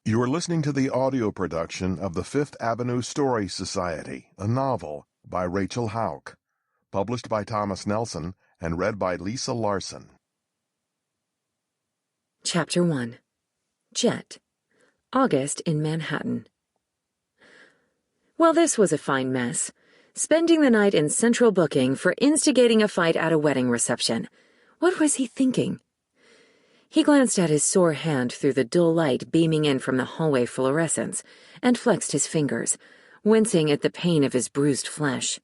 You are listening to the audio production of the Fifth Avenue Story Society, a novel by Rachel Hauck, published by Thomas Nelson and read by Lisa Larsen. Chapter 1. Jett. August in Manhattan. Well, this was a fine mess. Spending the night in central booking for instigating a fight at a wedding reception. What was he thinking? He glanced at his sore hand through the dull light beaming in from the hallway fluorescents and flexed his fingers, wincing at the pain of his bruised flesh.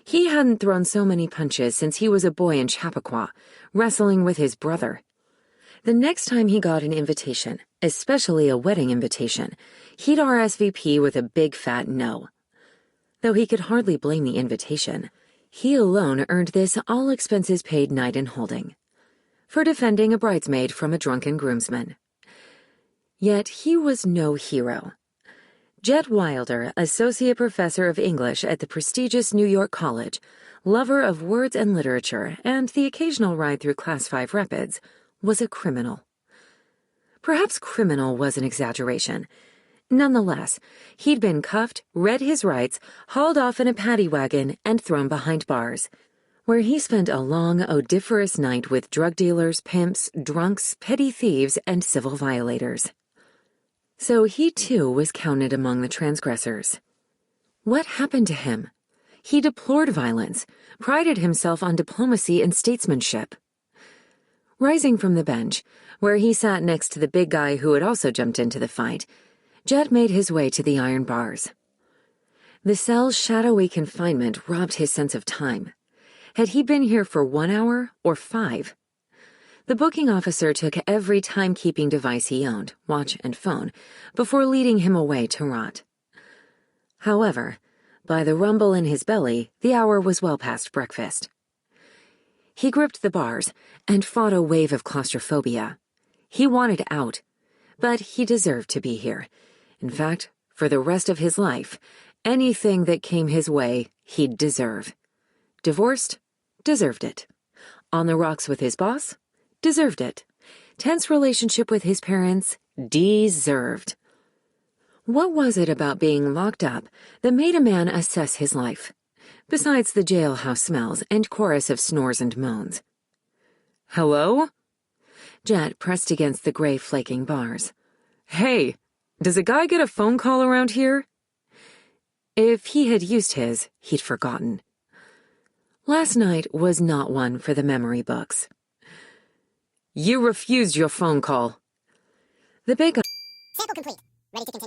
He hadn't thrown so many punches since he was a boy in Chappaqua, wrestling with his brother. The next time he got an invitation, especially a wedding invitation, he'd RSVP with a big fat no. Though he could hardly blame the invitation, he alone earned this all-expenses-paid night in holding for defending a bridesmaid from a drunken groomsman. Yet he was no hero. Jett Wilder, associate professor of English at the prestigious New York College, lover of words and literature, and the occasional ride through Class 5 rapids, was a criminal. Perhaps criminal was an exaggeration. Nonetheless, he'd been cuffed, read his rights, hauled off in a paddy wagon, and thrown behind bars, where he spent a long, odoriferous night with drug dealers, pimps, drunks, petty thieves, and civil violators. So he, too, was counted among the transgressors. What happened to him? He deplored violence, prided himself on diplomacy and statesmanship. Rising from the bench, where he sat next to the big guy who had also jumped into the fight, Jett made his way to the iron bars. The cell's shadowy confinement robbed his sense of time. Had he been here for 1 hour or 5? The booking officer took every timekeeping device he owned, watch and phone, before leading him away to rot. However, by the rumble in his belly, the hour was well past breakfast. He gripped the bars and fought a wave of claustrophobia. He wanted out, but he deserved to be here. In fact, for the rest of his life, anything that came his way, he'd deserve. Divorced? Deserved it. On the rocks with his boss? Deserved it. Tense relationship with his parents? Deserved. What was it about being locked up that made a man assess his life, besides the jailhouse smells and chorus of snores and moans? Hello? Jett pressed against the gray flaking bars. Hey, does a guy get a phone call around here? If he had used his, he'd forgotten. Last night was not one for the memory books. You refused your phone call. The big... Sample complete. Ready to continue.